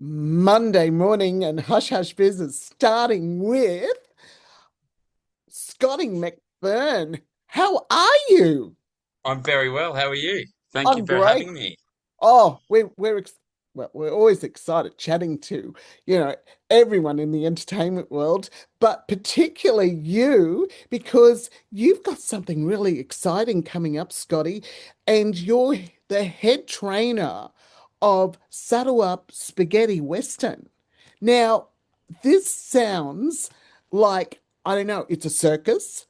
Monday morning and hush hush business, starting with Scotty McBurnie. How are you? I'm very well. How are you? Thank you I'm for great. having me. Oh, we're always excited chatting to, you know, everyone in the entertainment world, but particularly you because you've got something really exciting coming up, Scotty, and you're the head trainer of Saddle Up Spaghetti Western. Now, this sounds like, I don't know, it's a circus,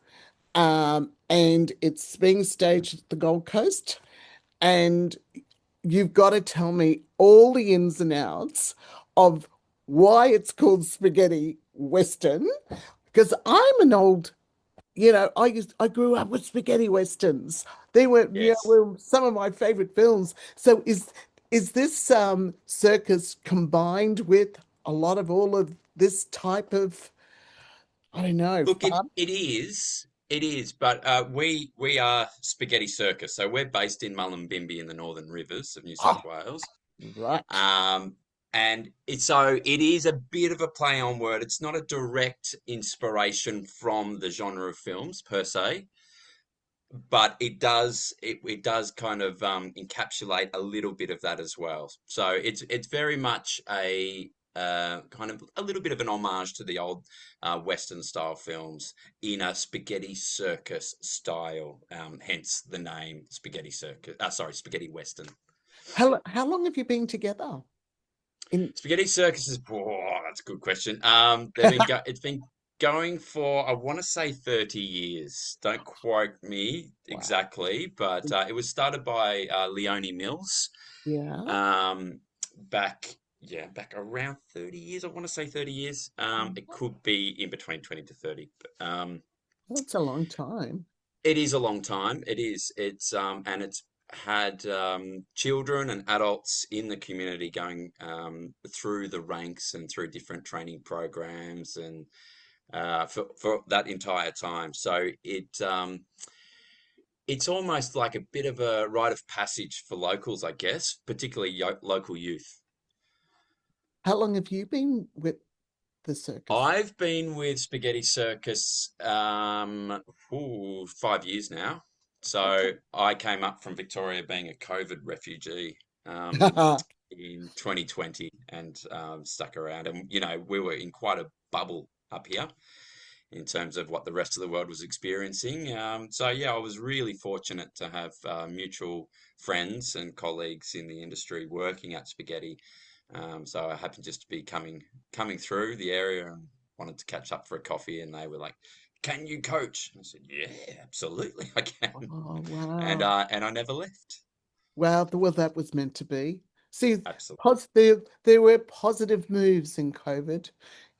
and it's being staged at the Gold Coast. And you've got to tell me all the ins and outs of why it's called spaghetti western. Because I'm an old, I grew up with spaghetti westerns. They were, Yes. were some of my favorite films. So is this circus combined with a lot of all of this type of, I don't know, Look, it fun? it is. It is, but we are Spaghetti Circus, so we're based in Mullumbimby in the Northern Rivers of New Oh, South Wales. right. Um, and it is a bit of a play on word. It's not a direct inspiration from the genre of films per se, but it does kind of encapsulate a little bit of that as well. So it's very much a kind of a little bit of an homage to the old Western style films in a spaghetti circus style. Hence the name Spaghetti Circus. Sorry, Spaghetti Western. How long have you been together? In Spaghetti Circus is, oh, that's a good question. It's been going for, I want to say 30 years. Don't quote me wow. exactly, but it was started by Leone Mills Yeah. um, back around 30 years. I want to say 30 years. It could be in between 20 to 30, but That's a long time. it is a long time. It is. And it's had children and adults in the community going through the ranks and through different training programs and for that entire time. So it's almost like a bit of a rite of passage for locals, I guess, particularly local youth. How long have you been with the circus? I've been with Spaghetti Circus 5 years now. Okay. So I came up from Victoria being a COVID refugee in 2020 and stuck around. And, we were in quite a bubble up here in terms of what the rest of the world was experiencing. So, yeah, I was really fortunate to have mutual friends and colleagues in the industry working at Spaghetti. So I happened just to be coming through the area and wanted to catch up for a coffee, and they were like, "Can you coach?" I said, "Yeah, absolutely, I can," Oh, and wow. and I never left. Well, that was meant to be. See, Absolutely. there were positive moves in COVID,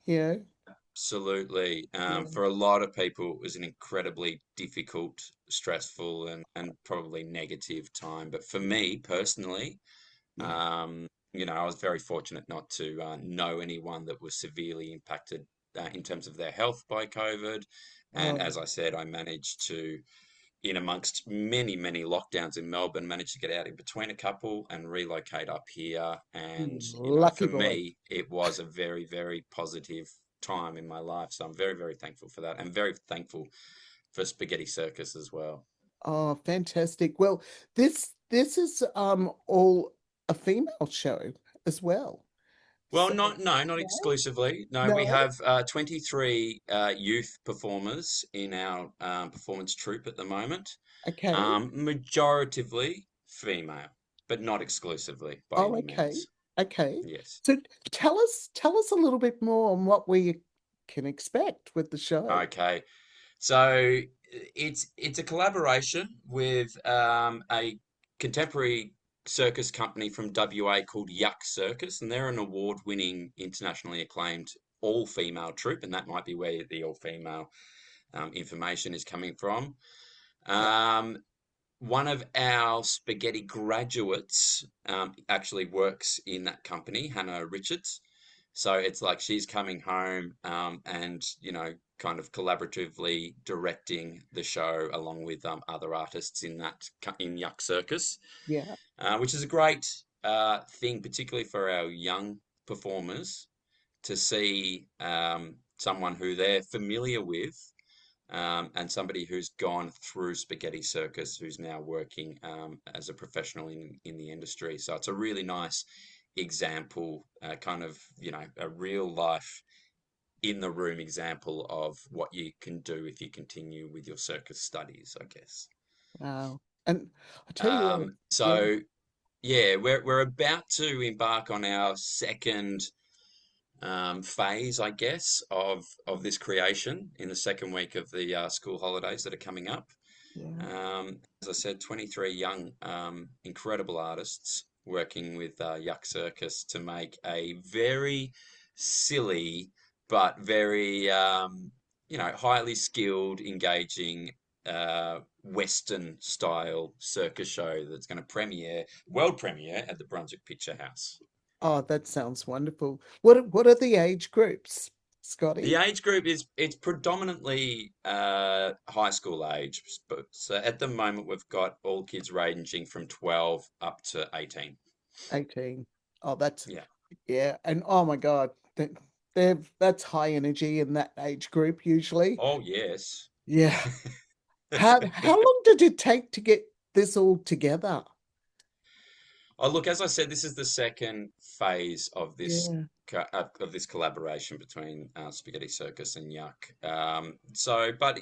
you know. Absolutely. Yeah. For a lot of people, it was an incredibly difficult, stressful, and probably negative time. But for me personally, Yeah. I was very fortunate not to know anyone that was severely impacted in terms of their health by COVID. And Oh, as I said, I managed to, in amongst many, many lockdowns in Melbourne, managed to get out in between a couple and relocate up here. And, lucky for boy. me, it was a very, very positive time in my life. So I'm very, very thankful for that and very thankful for Spaghetti Circus as well. Oh, fantastic. Well, this is all a female show as well. Well, So, not yeah. exclusively. No, we No. have 23 youth performers in our performance troupe at the moment. Okay. Majoritively female, but not exclusively by Oh, any okay. means. Okay. Yes. So tell us a little bit more on what we can expect with the show. Okay. So it's a collaboration with a contemporary circus company from WA called Yuck Circus, and they're an award-winning, internationally acclaimed all-female troupe, and that might be where the all-female information is coming from. Yeah. Um, One of our spaghetti graduates actually works in that company, Hannah Richards. So it's like she's coming home and, kind of collaboratively directing the show along with other artists in in Yuck Circus, Yeah. which is a great thing, particularly for our young performers to see someone who they're familiar with, and somebody who's gone through Spaghetti Circus, who's now working as a professional in the industry. So it's a really nice example, kind of, a real life in the room example of what you can do if you continue with your circus studies, I guess. Wow. And I tell you what, yeah, So yeah, we're about to embark on our second phase, I guess, of this creation in the second week of the school holidays that are coming up. yeah. As I said, 23 young, incredible artists working with Yuck Circus to make a very silly but very, highly skilled, engaging, Western style circus show that's going to world premiere at the Brunswick Picture House. Oh, that sounds wonderful. What are the age groups, The Scotty? age group is it's predominantly high school age, but so at the moment we've got all kids ranging from 12 up to 18. 18. Oh, that's Yeah. yeah. And oh my God, that's high energy in that age group usually. Oh yes. Yeah. How long did it take to get this all together? Oh look, as I said, this is the second phase Yeah. of this collaboration between Spaghetti Circus and Yuck. But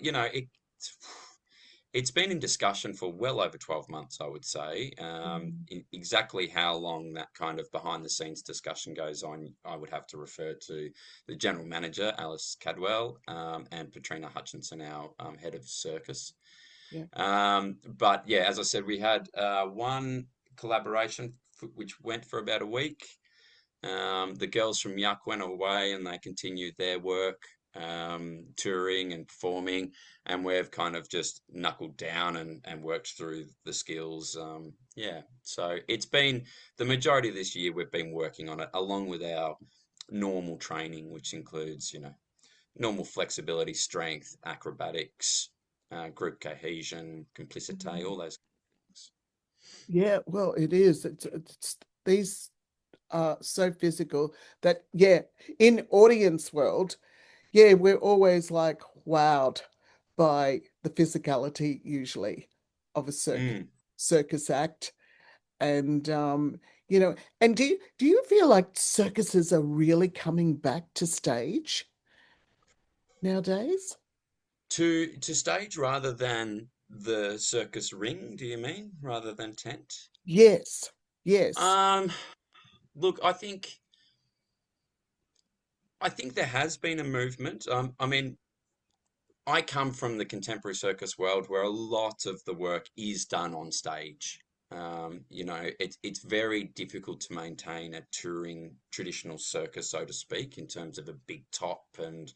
it's been in discussion for well over 12 months, I would say. Mm, Exactly how long that kind of behind the scenes discussion goes on, I would have to refer to the general manager, Alice Cadwell, and Patrina Hutchinson, our head of circus. yeah. But yeah, as I said, we had one collaboration which went for about a week. The girls from Yuck went away and they continued their work, touring and performing, and we've kind of just knuckled down and worked through the skills. Yeah, so it's been the majority of this year we've been working on it, along with our normal training, which includes, normal flexibility, strength, acrobatics, group cohesion, complicité, Mm. all those things. Yeah, well, it is. It's these are so physical that yeah, in audience world, yeah, we're always like wowed by the physicality usually of a Mm. circus act. And you know, and do you feel like circuses are really coming back to stage nowadays? To stage rather than the circus ring, do you mean? Rather than tent? Yes. Yes. Um, Look, I think there has been a movement. I mean, I come from the contemporary circus world where a lot of the work is done on stage. It's very difficult to maintain a touring traditional circus, so to speak, in terms of a big top and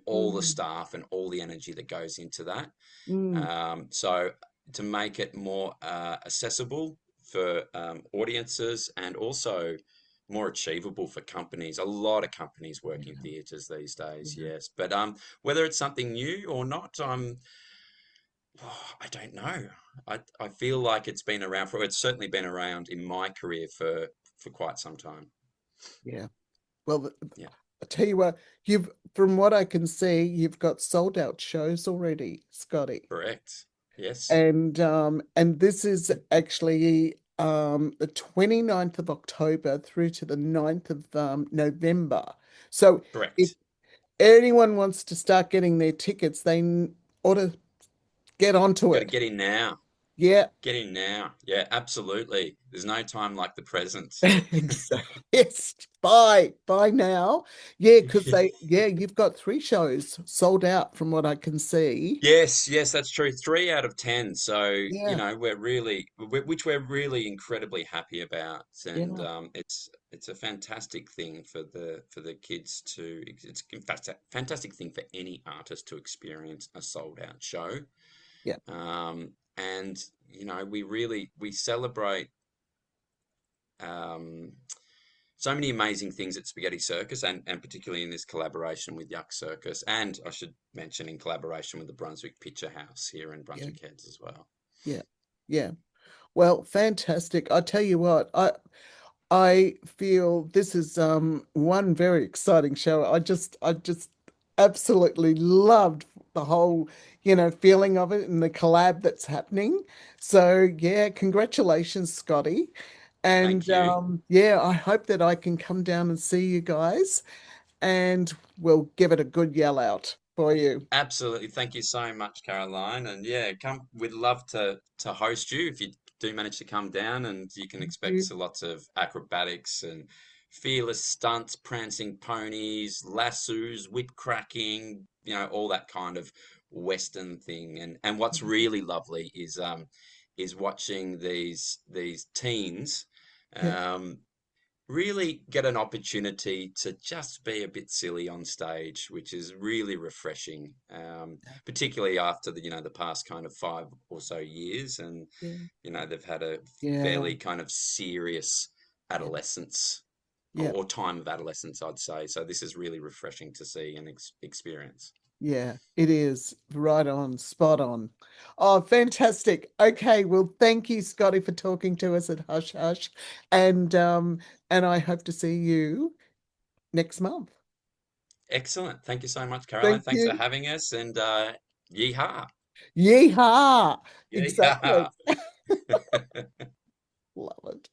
all the Mm, staff and all the energy that goes into that. mm, So to make it more accessible for audiences and also more achievable for companies, a lot of companies work in yeah, theatres these days, yeah, yes. But whether it's something new or not, I don't know. I feel like it's certainly been around in my career for quite some time. yeah. Well, Yeah, I tell you what, you've from what I can see, you've got sold out shows already, Scotty. correct. Yes, And this is actually the 29th of October through to the 9th of November. So if correct. anyone wants to start getting their tickets, ought to get onto Got to it. get in now. Yeah, Get in now. Yeah, absolutely. There's no time like the present. exactly. Yes, buy now. Yeah, because you've got three shows sold out from what I can see. Yes, yes, that's true. 3 out of 10. So, Yeah, which we're really incredibly happy about, and yeah, it's a fantastic thing for the kids to. It's in fact a fantastic thing for any artist to experience a sold out show. yeah, And we celebrate um, so many amazing things at Spaghetti Circus, and particularly in this collaboration with Yuck Circus, and I should mention in collaboration with the Brunswick Picture House here in yeah, Brunswick Heads as well. yeah, yeah. Well, fantastic. I tell you what, I feel this is one very exciting show. I just absolutely loved the whole, feeling of it and the collab that's happening. So yeah, congratulations, Scotty. Thank And you. yeah, I hope that I can come down and see you guys and we'll give it a good yell out for you. Absolutely. Thank you so much, Caroline. And yeah, come, we'd love to host you if you do manage to come down, and you can expect You- lots of acrobatics and fearless stunts, prancing ponies, lassos, whip cracking, all that kind of Western thing. And what's really lovely is watching these teens Yeah, um really get an opportunity to just be a bit silly on stage, which is really refreshing, particularly after the past kind of 5 or so years, and yeah, they've had a yeah, fairly kind of serious yeah, adolescence yeah. or time of adolescence, I'd say. So this is really refreshing to see and experience. Yeah, it is right on, spot on. Oh, fantastic. Okay, well, thank you, Scotty, for talking to us at Hush Hush. And I hope to see you next month. Excellent. Thank you so much, Caroline. Thank Thanks for you. having us, and yeehaw. Yeehaw. Exactly. Yeehaw. Love it.